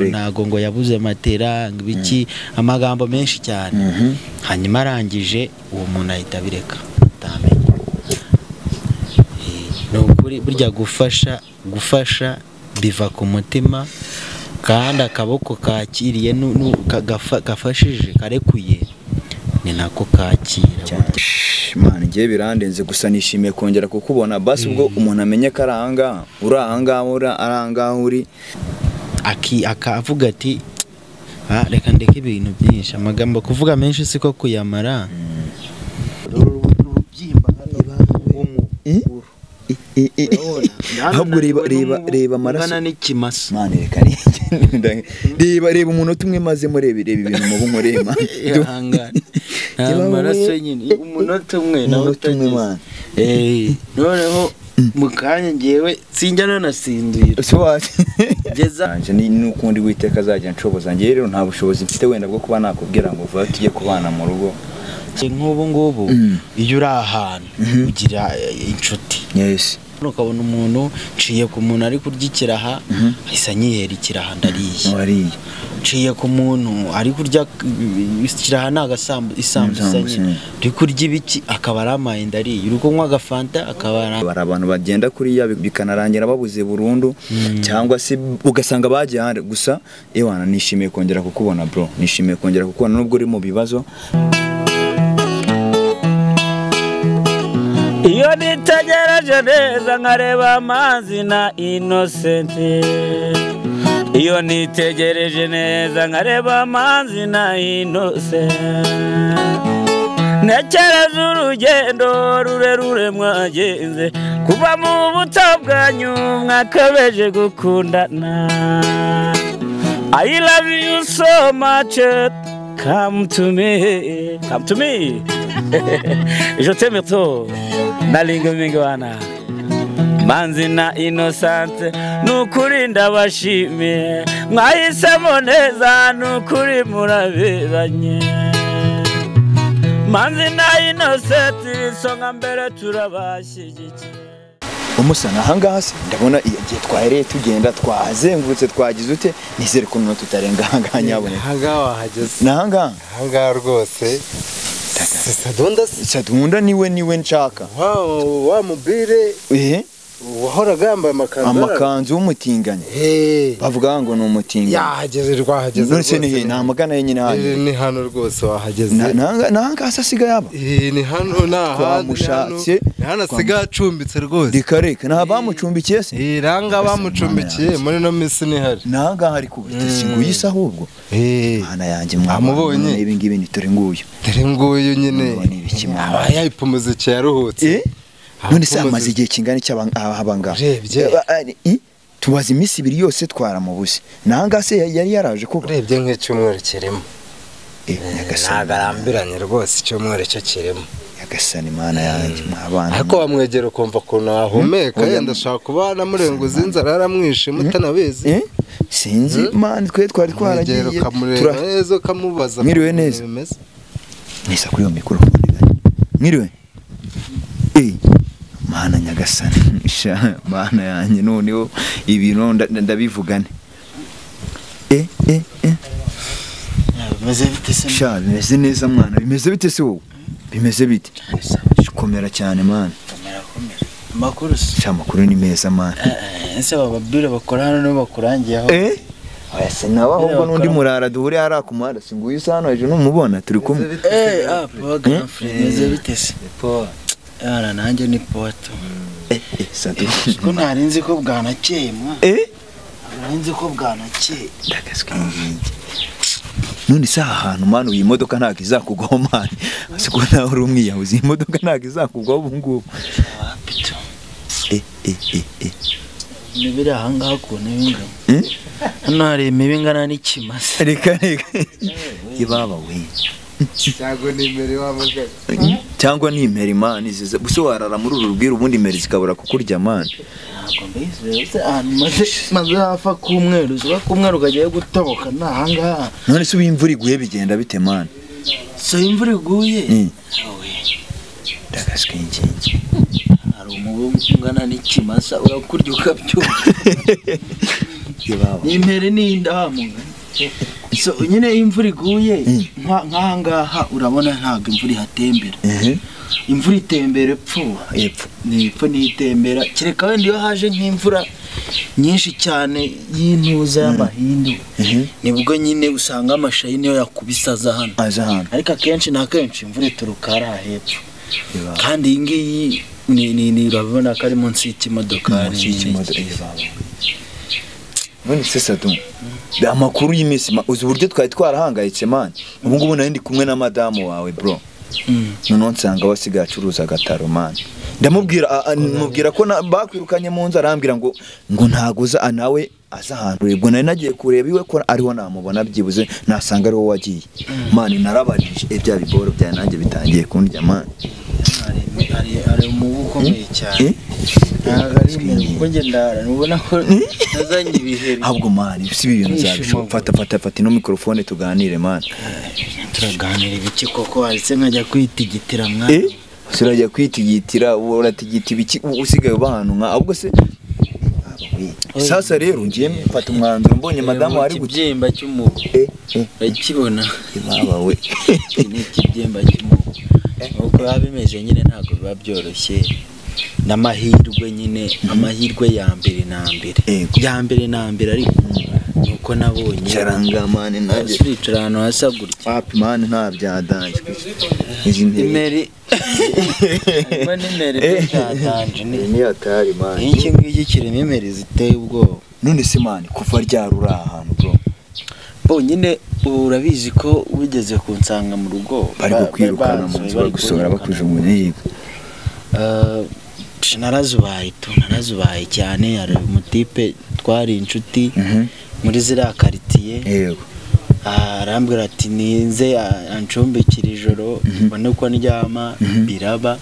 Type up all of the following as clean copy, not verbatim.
ntago ngo yabuze matera ngibiki amagambo menshi cyane hanyuma arangije uwo muntu ahita bireka utamenye n'ukuri burya gufasha biva ku mutima kandi akaboko kakiriye gafashije karekuye ni nako kakira Imana ngiye birandenze gusa nishimiye kongera kukubona basi ubwo umuntu amenye ko aranga uri akavuga ati reka ndeke ibintu byinshi amagambo kuvuga menshi siko kuyamara ahubwo reba amaraso n'ikimasa Mana reba umuntu umwe maze murebe ibintu mu bunkorema amaraso nyine umunota umwe nawe utagize noneho mukanya ngewe sinjya nanasinzira geza n'ukundi witeka azajya nshoboza ngewe rero nta bushobozi mfite wenda bwo kuba nakubwira ngo vuba tujye kubana mu rugo nk'ubu ngubu iyo uri ahantu ugira inshuti ukabona umuntu nciye ku muntu ari kurya ikiraha ahise anyihera ikiraha ndariye nciye ku muntu ari kurya ikiraha isambusa nyine uri kurya ibiki akaba aramaye ndariye uri kunywa agafanta akaba abantu bagenda kuriya bikanarangira babuze burundu cyangwa se ugasanga bagiye hanze gusa ewana nishimiye kongera kukubona bro nishimiye kongera kukubona nubwo uri mu bibazo iyo nitegereje neza nkareba Manzi na Innocente iyo nitegereje neza nkareba Manzi na Innocente ntekereza urugendo rurerure mwagenze kuva mu buto bwanyu mwakabeje gukundana I love you so much come to me je t'aime trop nalinga mingi wana Manzi na Innocente nukuri ndabashimiye mwahisemo neza nukuri muraberanye Manzi na Innocente songa mbere turabashyigikiye umusana ahangaha se ndabona igihe twahereye tugenda twazengurutse twagize ute nizere ko no tutarenga ahangaha nyaboneka ahangaha wahageze ahangaha rwose Sadunda niwe nshaka wa mubire wahoraga yambaye amakanzu y'umutinganye bavuga ngo ni umutinganye yahageze rwahageze none ni namagana yenyine hano ni hano rwose wahageze nanga asiga yaba ni hano twamushatse hano asiga acumbitse rwose dikareka nta bamucumbikiye se ranga bamucumbikiye muri no minsi ni hari nanga hari kubutse nguyisa ahubwo mana yanjye mwamubonye ibi ngibi ni tore nguyu nyine aba yayipumuze cyaruhutse none se amaze igihe kingana cy'abanga tubaza iminsi ibiri yose twara mu busi nanga se yari yaraje ko urebye nk'icyumweru kirimo nagarambiranye rwose icyumweru cyo kirimo yagasana imana yanjye mwabana ariko wamwegera ukumva kuntu ahumeka yenda ashaka kubana murenguza inzara yaramwishe mutanabizi sinzi man twari twaragiye turaheza kamubaza mwiriwe neza nisa kuri yo mikoro mwiriwe mana nyagasani mana yanjye noneho ibintu ndabivugane bimeze bite se sha bimeze neza mwana bimeze bite se wowe bimeze bite komera cyane mana makuru sha makuru ni meza mana ese bababire bakora hano no bakurangiye aho oya se nawe ahubwo n'undi murara duhure hari akumara singuye isano ejo numubona turi kumwe program bimeze bite se Ara nanjye ni poto. Sadunda. Ko narinzi ko bwanakeye mwa. Narinzi ko bwanakeye. Ndagaswe n'ingi. None saha ahantu manu iyi modoka ntago izakugwaho mani. Asiko nawe uri umwiyahuzi iyi modoka ntago izakugwaho ubu ngubu. Pito. Nibira ahangaha ku nebinga. Hano hari imibingana n'ikimasa. Reka. Ibaba we. Cyangwa ni imperi mani ziza buso warara muri uru rubwira ubundi imperi zikabura kukurya mani maze hafa kumweru zuba kumweru ukagiye gutoboka nahangaha none se imvura iguye bigenda bite mani so imvura iguye ndagaswe inkingi hari umubu ungana n'ikimasa urakurya ukabyuka impere n'indahamuga so nyine imvura iguye nkahangaha urabona ntabwo imvura ihatembera imvura itembera epfo n'itembera kereka wenda iyo haje nk'imvura nyinshi cyane y'intuza y'amahindu nibwo nyine usanga amashayi niyo yakubisa aza hano ariko akenshi na kenshi imvura ituruka hariya hepfo kandi iyi ngiyi ni urabona ko ari munsi y'ikimodoka none se Sadu amakuru y'imisi uzi uburyo twari twarahangayitse man ubu ngubu nari ndi kumwe na madamu wawe bro none nsanga wasigaye acuruza agataro man ndamubwira ko bakwirukanye mu nzu arambwira ngo ntago za nawe aza ahantu ubwo nari nagiye kureba iwe ko ariho namubona byibuze nasanga ariho wagiye man narabajije bya biboro bya nanjye bitangiye kundya man ari umubu ukomeye cyane ari mu ndara ubona ko nazanye ibiheri ahubwo man si ibintu zabisho fata ino microphone tuganire man turaganira ibiki koko aretse nkajya kwitigitira mwana sirajya kwitigitira uratigita ibiki usigaye bahantu nka ahubwo se sasa rero ngiye mfata umwanzuro mbonye madamu ari gucyimba cy'umubu akibona baba we ni ikibyimba cy'umubu uko babimeze nyine ntabwo biba byoroshye n'amahirwe nyine amahirwe ya mbere na mbere ariko nuko nabonye charangamane naje suricara hano hasa gutya papi man nta byadanje izi imeri byadanje ni atari man iki ngiki kirimo imeri ziteye ubwoba none se man kuva ryarura ahantu bro bo nyine urabizi ko wigeze kunsanga mu rugo bari gukwirukana mu nzu bagusora bakuje mu nyigo narazubaye cyane hari umutipe twari inshuti muri ziriya karitiye yego arambwira ati ninze ancumbikira ijoro mbone ko ndyama biraba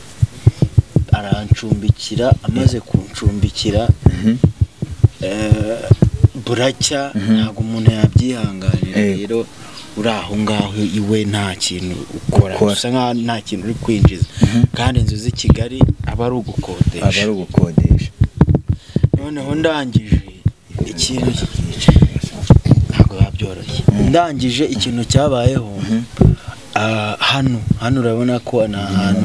arancumbikira amaze kuncumbikira buracya ntabwo umuntu yabyihanganira rero uri aho ngaho iwe nta kintu ukora usa nkaho nta kintu uri kwinjiza kandi inzu z'i Kigali aba ari ugukodesha noneho ndangije ikintu ntabwo yabyoroshye ndangije ikintu cyabayeho hano urabona ko ni ahantu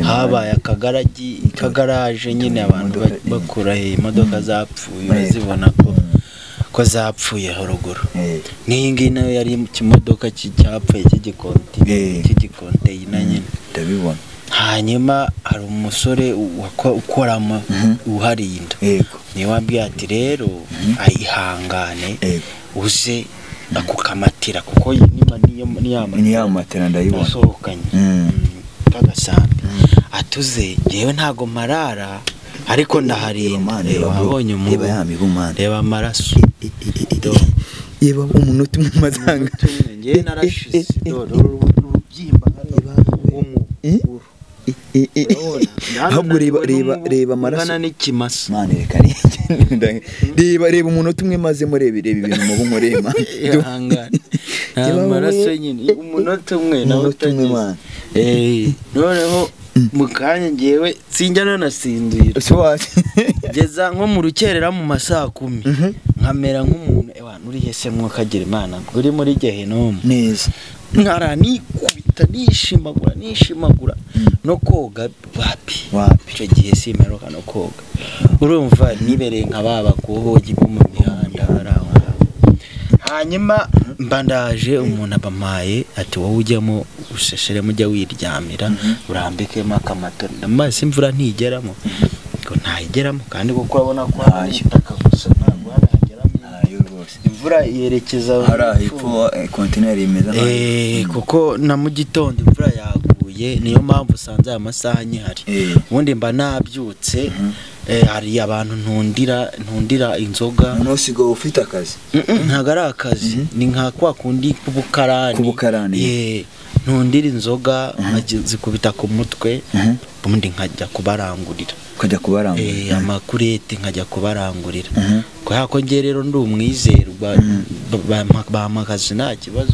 habaye akagaraje nyine abantu bakura imodoka zapfuye urazibona ko zapfuye haruguru n'iyi ngiyi nayo yari ikimodoka cyapfuye cy'igikonteyina nyine ndabibona hanyuma hari umusore ukoramo uharinda niwe wabwiye ati rero ayihangane uze akukamatira kuko niyamatira ndayibona sohokanye kagasambi atuze yewe ntago marara ariko ndaharinda wabonye umuntu reba amaraso yeba umunota umwe mazanga ngiye narashize urubyimba ahubwo reba amaraso ngana n'ikimasa mane reba umunota umwe maze mureba ibintu mu bunkorema ihangane amaraso nyine umunota umwe nawe utagize noneho mukanya ngewe sinjya nanasinzira geza nko mu rukerera mu masaha 10 nkamera nk'umuntu uri hese mwo kagira imana uri muri gehenomu neza nkanikubita nishimagura no koga wapi icyo gihe simeruka no koga urumva nibereye nka baba kuhogi mu mihanda haraho hanyuma mbandaje umuntu abamaye ati wowe ujyamo useshere mujya wiryamira urambikemo akamato amazi imvura ntigeramo ko ntayigeramo kandi kuko urabona ko hari itaka gusa ntabwo harageramo imvura yerekeza hari hepfo kontineri imeze kuko na mu gitondo imvura yaguye niyo mpamvu usanze aya masaha nyihari ubundi mba nabyutse hari abantu ntundira inzoga unosigo ufite akazi ntago ari akazi ni nka kwa kundi kubukarani ntundira inzoga zikubita ku mutwe ubundi nkajya kubarangurira amakurete nkajya kubarangurira kwa ko ngiye rero ndi umwizerwa bamakazi nta kibazo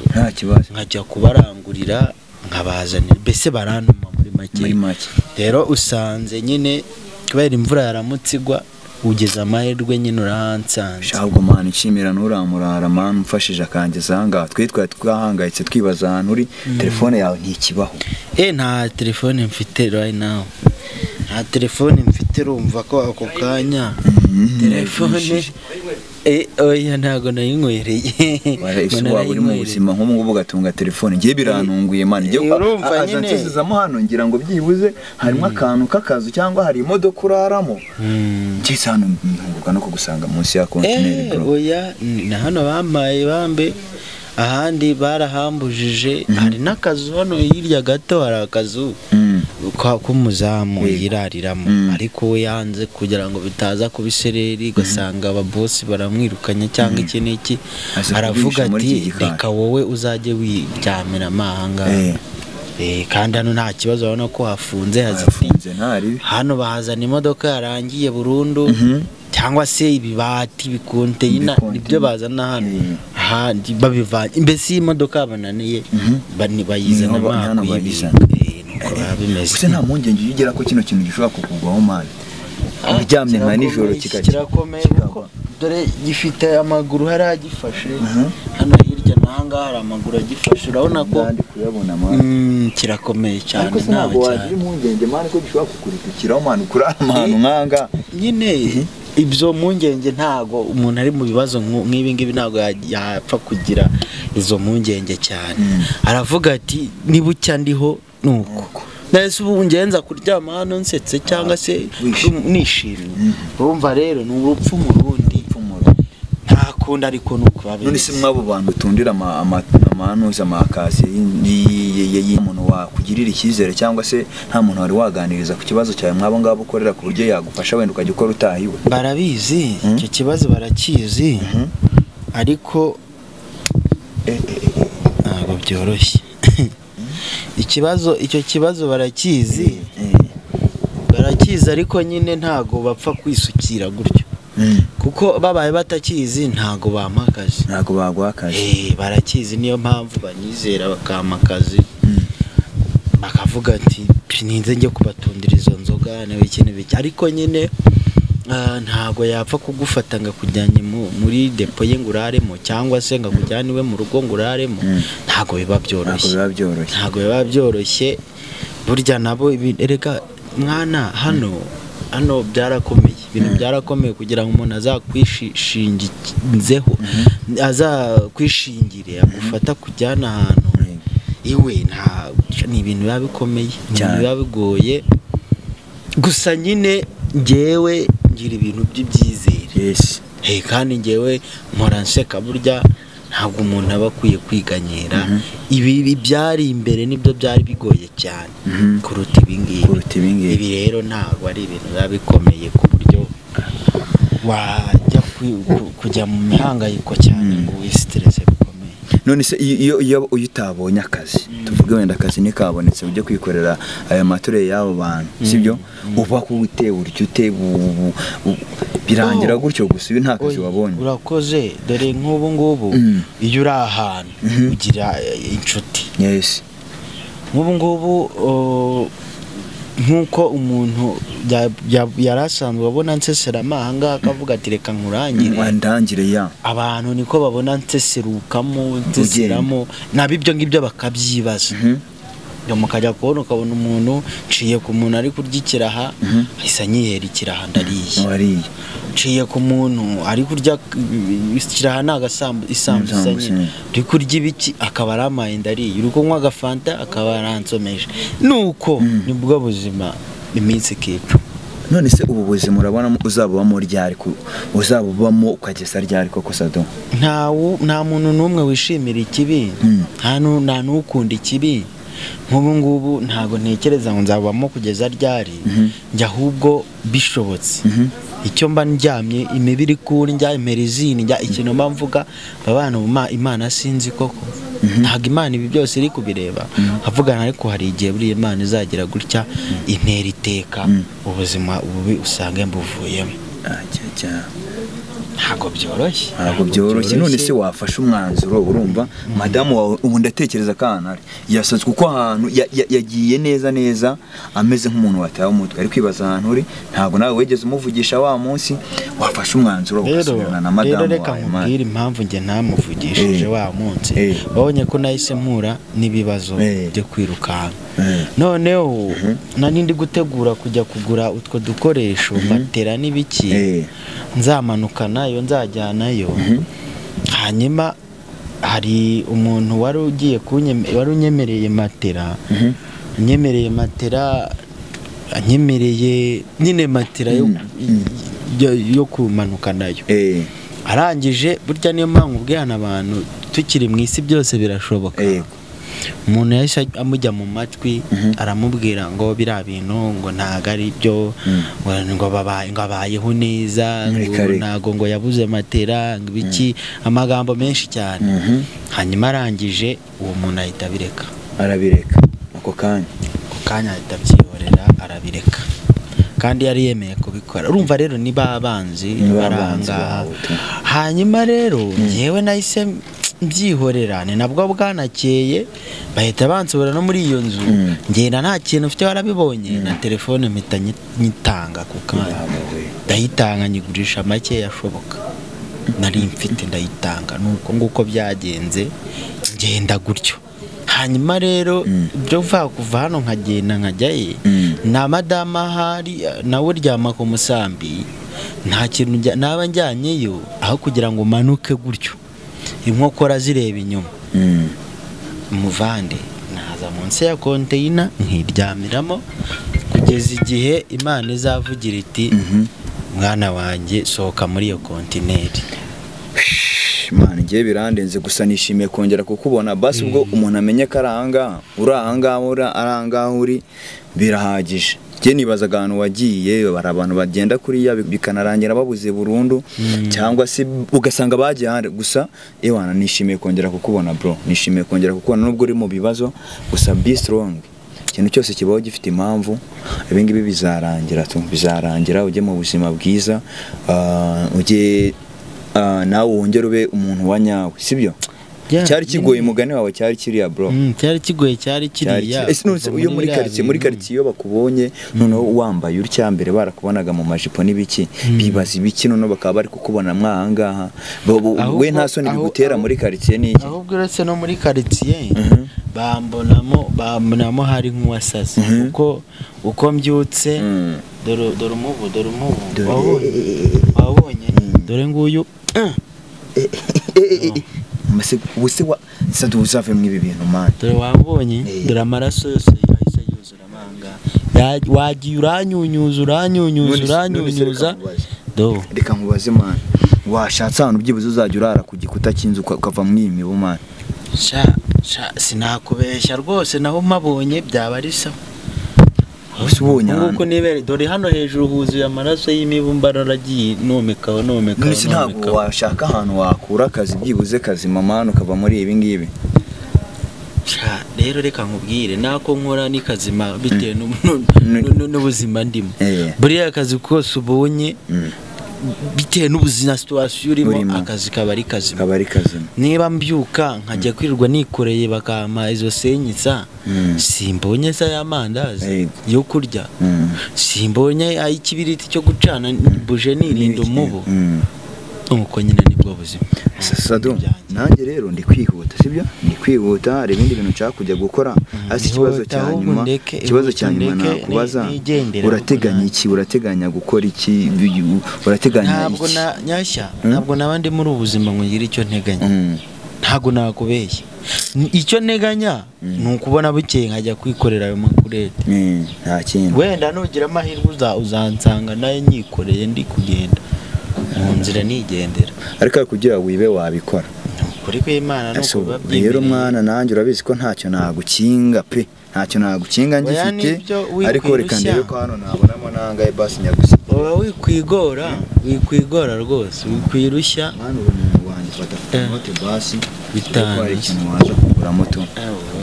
nkajya kubarangurira nkabazanira mbese barantuma muri make rero usanze nyine kubera imvura yaramutsigwa ugeze amahirwe nyine urahansanze. Shabwo man nshimira nuramurara man mfashije akangeza hanga twitwa twahangayitse twibaza ahantu uri telefone yawe ntikibaho. Nta telefone mfite right now. Nta telefone mfite rumva ko ako kanya telefone oya ntago nayinkwereye. Waba uri mu buzima nk'ubu ugatunga telefone ngiye birantunguye man ngiye urumva nyine azazamo hano ngira ngo byibuze harimo akantu k'akazu cyangwa hari imodoka uraramo cyese hano ntunguka no kugusanga munsi ya kontineri bro. Oya na hano bambaye bambe ahandi barahambujije hari n'akazu hano hirya gato hari akazu k'umuzamu yirariramo ariko we yanze kugira ngo bitaza kubisereri gasanga ababosi baramwirukanye cyangwa iki n'iki aravuga ati reka wowe uzajye wiryamira amahanga. Kandi hano nta kibazo urabona ko hafunze hazifunze hano bahazana imodoka yarangiye burundu cyangwa se ibibati bikonteyina nibyo bazana hano ahandi babivanye mbese imodoka bananiye bayizana amahanga bimeze nta mpungenge ugera ko kino kintu gishobora kukugwaho man uryamye nka nijoro kirakomeye dore gifite amaguru hari agifashe hano hirya nahanga hari amaguru agifashe urabona ko kirakomeye cyane ntabwo wagira impungenge man ko gishobora kukurikiraho man kurara ahantu nkanga nyine ibyo mpungenge ntago umuntu ari mu bibazo nk'ibi ngibi ntago yapfa kugira izo mpungenge cyane. Aravuga ati nibucya ndiho nuko nese ubu ngenza kuryama hano nsetse cyangwa se nishimye. Urumva rero ni urupfu mu rundi nta kundi ariko nuko babe. None se mwabo bantu tundira amanuza amakazi y'umuntu wakugirira icyizere cyangwa se nta muntu wari waganiriza ku kibazo cyawe mwabo ngabo ukorera ku buryo yagufasha wenda ukajya ukora utahiwe. Barabizi icyo kibazo barakizi ariko ntabwo byoroshye. Icyo kibazo barakizi ariko nyine ntago bapfa kwisukira gutyo kuko babaye batakizi ntago bamakaje ntago bagwakaje barakizi niyo mpamvu banyizera bakamakaze bakavuga ati ninze njye kubatundira izo nzoga nawe ikintu biki ariko nyine ntago yapfa kugufata nga kujyanye muri depo ye nguraremo cyangwa se nga kujyana iwe mu rugo nguraremo ntago biba byoroshye burya nabo ereka mwana hano byarakomeye ibintu byarakomeye kugira ngo umuntu azakwishingizeho azakwishingire agufata kujyana ahantu iwe ni ibintu biba bikomeye biba bigoye gusa nyine ngewe ngira ibintu by'ibyizere kandi ngewe mpora nseka burya ntabwo umuntu aba akwiye kwiganyira ibi byari imbere nibyo byari bigoye cyane kuruta ibingibi ibi rero ntabwo ari ibintu biba bikomeye ku buryo wajya kujya mu mihangayiko cyane ngo wisitirese bikomeye. None se iyo utabonye akazi tuvuge wenda akazi nikabonetse ujye kwikorera aya mature y'abo bantu sibyo uba kuwitewe uryo birangira gutyo gusa ibi nta kazi wabonye. Urakoze dore nk'ubu ngubu iyo uri ahantu ugira inshuti nk'ubu ngubu nk'uko umuntu yarasanzwe babona nsesera amahanga akavuga ati reka nkurangire abantu niko babona nseserukamo nseseramo nabibyo ngibyo bakabyibaza mukajya kubona ukabona umuntu nciye ku muntu ari kurya ikiraha ahise anyihera ikiraha ndariye nciye ku muntu ari kurya ikiraha isambusa nyine uri kurya ibiki akaba aramaye ndariye uri kunywa agafanta akaba aransomeje nuko nibwo buzima iminsi ikica. None se ubu buzima urabona uzabubamo ryari uzabubamo ukageza ryari koko Sadu? Nta muntu n'umwe wishimira ikibi nta n'ukunda ikibi. Nk'ubu ngubu ntago ntekereza ngo nzabamo kugeza ryari njya ahubwo bishobotse icyo mba ndyamye imibiri kuri njya imerizini njya ikintu mba mvuga babana Imana sinzi koko ntago Imana ibi byose iri kubireba avugana ariko hari igihe buri Imana izagira gutya intera iteka ubuzima bubi usange mbuvuyemo. ntabwo byoroshye none se wafashe umwanzuro urumva madamu wawe ubu ndatekereza kanari yasatswe uko ahantu yagiye neza ameze nk'umuntu wataye umutwe ari kwibaza ahantu uri ntabwo nawe wegeze umuvugisha wa munsi wafashe umwanzuro ugasubirana na madamu wawe reka nkubwire impamvu njye ntamuvugishije wa munsi babonye ko nahise mpura n'ibibazo byo kwirukanka noneho nari ndi gutegura kujya kugura utwo dukoresho matera n'ibiki nzamanukana yo nzajyanayo hanyuma hari umuntu wari ugiye wari unyemereye matera anyemereye nyine matera yo kumanuka nayo arangije burya niyo mpamvu ubwihana abantu tukiri mu isi byose birashoboka umuntu yahise amujya mu matwi aramubwira ngo biriya bintu ngo ntago ari byo ngo abayeho neza ntago ngo yabuze matera ngo ibiki amagambo menshi cyane hanyuma arangije uwo muntu ahita arabireka ako kanya ahita abyihorera arabireka kandi yari yemeye kubikora urumva rero ni babanzi baranga hanyuma rero ngewe nahise byihorera ni nabwo bwanakeye bahita bansobora no muri iyo nzu ngenda nta kintu ufite warabibonye na telefone mpita nyitanga ku kanya ndayitanga nyigurisha make yashoboka nari mfite ndayitanga nuko nguko byagenze ngenda gutyo hanyuma rero byo kuva hano nkagenda nkajyaye na madama hari nawe uryama ku musambi nta kintu naba njyanyeyo aho kugira ngo manuke gutyo inkokora zireba inyuma umuvande naza munsi ya kontineri nkiryamiramo kugeza igihe Imana izavugira iti mwana wanjye sohoka muri iyo kontineri. Imana ngiye birandenze gusa nishimiye kongera kukubona basi ubwo umuntu amenye ko aranga uri birahagije. Je nibazaga ahantu wagiye bari abantu bagenda kuriya bikanarangira babuze burundu cyangwa se ugasanga bagiye hande gusa ewana nishimiye kongera kukubona bro, nishimiye kongera kukubona nubwo uri mu bibazo gusa be strong. Ikintu cyose kibaho gifite impamvu, ibingibi bizarangira ujye mu buzima bwiza, ujye nawe wongere ube umuntu wa nyawe, sibyo? Cyari kigoye mugane wawe cyari kiriya bro. Cyari kigoye cyari kiriya. Uyo muri quartier iyo bakubonye noneho wambaye uri cyambere barakubonaga mu majipo n'ibiki bibaza ibiki none bakaba bari kukubona mwahangaha. We nta soni bigutera muri quartier n'iki. Ahubwo uretse no muri quartier bambonamo hari nk'uwasaze uko mbyutse dore umubu wabonye dore nguyu mase wose wa saduzave mwibi bintu man dore wabonye dore amaraso yose yahise yuzura manga wagiye uranyunyuza do reka nkubaze man washatse ahantu byibuze uzajya urara ku gikuta cy'inzu ukava mwimibu man sinakubeshya rwose naho mabonye byaba ari sawa nguko nibere dore hano hejuru huzuye amaraso y'imibumbara aragiye nomekaho nisi ntabwo washaka ahantu wakura akazi byibuze kazi mamano ukava muri ibi ngibi. Rero reka nkubwire nako nkora ni kazima bitewe n'ubuzima ndimo buriya akazi kose ubonye bitewe n'ubuzima situation urimo akazi kabari kazima niba mbyuka nkajya kwirirwa nikoreye bakama izo senyitsa simbonye sa yamandazi yo kurya simbonye ayikibiriti cyo gucana buje nirinda umubu nuko nyine nibwo buzima. Sadu nanjye rero ndi kwihuta sibyo ndi kwihuta hari ibindi bintu nshaka kujya gukora hasi ikibazo cya nyuma nakubaza urateganya gukora iki urateganya iki ntabwo nabandi muri ubuzima ngo ngire icyo nteganya ntabwo nakubeshya icyo nteganya nukubona bukeye nkajya kwikorera ayo makurete nta kintu wenda nugira amahirwe uzansanga nayo nyikoreye ndi kugenda mu nzira nigendera ariko kugira wibe wabikora kuri kw'Imana no kubabwira rero mwana nanjye urabizi ko ntacyo nagukinga pe ntacyo nagukinga ngifite ariko reka ndebe ko hano nabonamo nangaye basi nyagusi wikwigora rwose wikwirushya mwana umuntu wanjye badafite moto basi bitanu ari ikintu waza kugura moto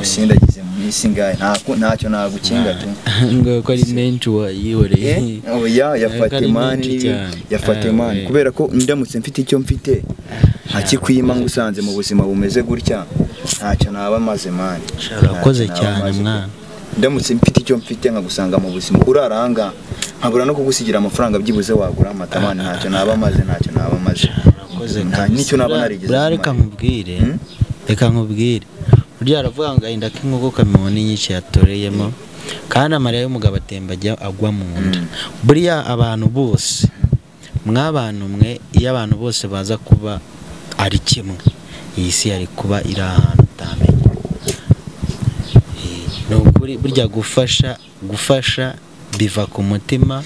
usindagize mu isi ngaye ntacyo nagukinga tu ngo ko ari menshi wayihoreye ya Fatimani kubera ko ndamutse mfite icyo mfite hakikwima ngusanze mu buzima bumeze gutya ntacyo naba maze mani urakoze cyane mwana ndamutse mfite icyo mfite nkagusanga mu buzima uraranga nkabura no kugusigira amafaranga byibuze wagura amatamani ntacyo naba maze nicyo naba narigeze reka nkubwire burya aravuga ngo ahinda k'inkoko kamubona inyinshi yatoreyemo kandi amarira y'umugabo atemba ajya agwa mu nda buriya abantu bose mw'abantu mwe iyo abantu bose baza kuba ari kimwe iyi si yari kuba iri ahantu utamenya burya gufasha biva ku mutima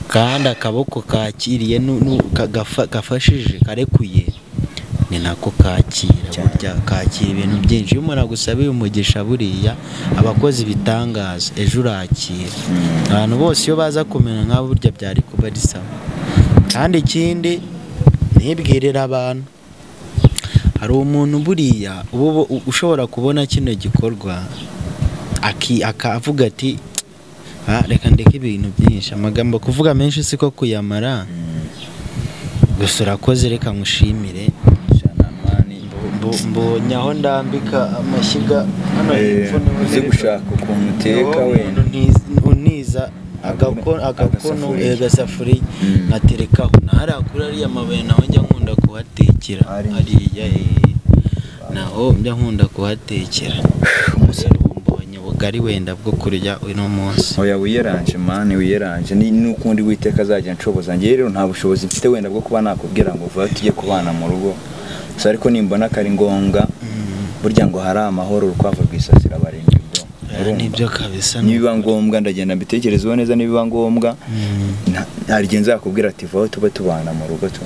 kandi akaboko kakiriye gafashije karekuye ni nako kakira burya kakira ibintu byinshi iyo umuntu agusabiye umugisha buriya abakozi ibitangaza ejo urakira abantu bose iyo baza kumenya nk'abo burya byari kuba ari sawa kandi ikindi ntibwirire abantu hari umuntu buriya ushobora kubona kino gikorwa akavuga ati reka ndeke ibintu byinshi amagambo kuvuga menshi siko kuyamara gusa urakoze reka ngushimire mbonye aho ndambika amashyiga hano hepfo uzi gushaka ukuntu uteka wenda uniza agakono agasafuriya nkaterekaho nahariya kuri ariya mabuye naho njya nkunda kuhatekera hariya naho njya nkunda kuhatekera mbonye ubugari wenda bwo kurya uno munsi oya wiyeranje mani wiyeranje n'ukundi witeka azajya nshoboza njye rero nta bushobozi mfite wenda bwo kuba nakubwira ngo vuba tujye kubana mu rugo gusa ariko nimbona ko ari ngombwa burya ngo hari amahoro urukwavu rwisasira abarinda nibyo kabisa nibiba ngombwa ndagenda mbitekerezeho neza nibiba ngombwa hari igihe nzakubwira ati vuba tube tubana mu rugo tu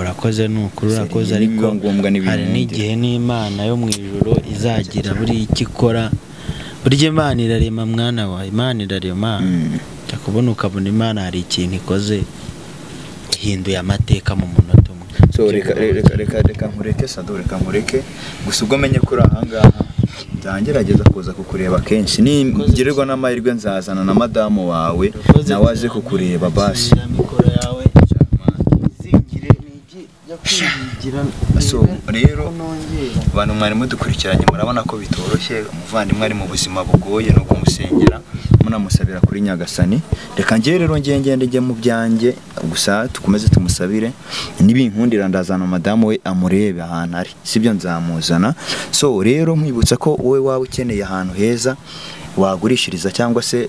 urakoze n'ukuri urakoze ariko hari n'igihe n'Imana yo mu ijuru izagira buri ikikora burya Imana irarema mwana wa Imana irarema takubona ukabona Imana hari ikintu ikoze ihinduye amateka mu munota umwe so reka nkureke Sadu reka nkureke gusa ubwo menye kuri ahangaha nzangerageza kuza kukureba kenshi nigirirwa n'amahirwe nzazana na madamu wawe nawe aje kukureba basi so rero abantu mwari mudukurikiranye murabona ko bitoroshye umuvandimwe ari mu buzima bugoye no kumusengera munamusabira kuri Nyagasani reka ngiye rero ngende njye mu byanjye gusa tukomeze tumusabire nibinkundira ndazana madamu we amurebe ahantu ari sibyo nzamuzana so rero nkwibutsa ko wowe wawe ukeneye ahantu heza wagurishiriza cyangwa se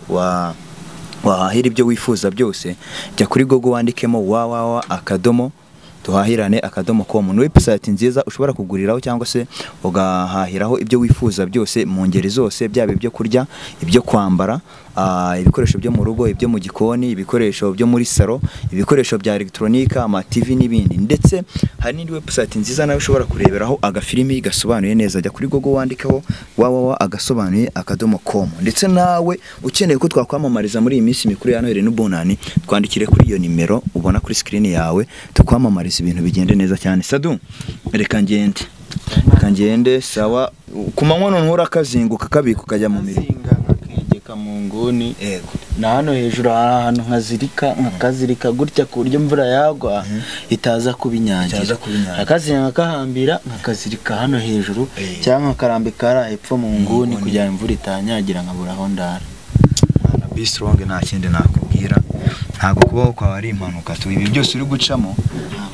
wahahira ibyo wifuza byose jya kuri Google wandikemo waba akadomo tuhahirane akadomo.com website nziza ushobora kuguriraho cyangwa se ugahahiraho ibyo wifuza byose mu ngeri zose byaba ibyo kurya ibyo kwambara ibikoresho byo mu rugo ibyo mu gikoni ibikoresho byo muri salo ibikoresho bya electronica ama TV n'ibindi ndetse hari n'indi website nziza nawe ushobora kureberaho agafilimi gasobanuye neza jya kuri Google wandikaho waba agasobanuye akadomo.com ndetse nawe ukeneye ko twakwamamariza muri iyi minsi mikuru ya Noheli n'Ubunani twandikire kuri iyo nimero ubona kuri screen yawe tukwamamariza ibintu bigende neza cyane Sadu reka ngende sawa kumanywa none urakazinguka kabiko kajya mu mirimo mu nguni na hano hejuru ahantu nkazirika gutya ku buryo imvura yagwa itaza kubinyagira akazinga kahambira nkakazirika hano hejuru cyangwa nkarambika ara hepfo mu nguni kugira imvura itanyagira nkabura aho ndara na be strong nta kindi nakubwira ntago kubaho kwa ari impanuka tu ibi byose uri gucamo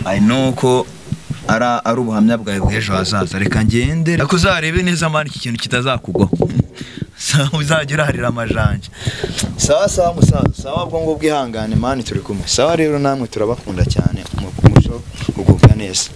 I know ko ari ubuhamya bwawe bw'ejo hazaza reka ngende akuzarebe neza mani iki kintu kitazakugwaho sawa uzagira harira amajanje sawa musaza sawa bwo ngo bwihangane mani turi kumwe sawa rero namwe turabakunda cyane mu musho kugubwa neza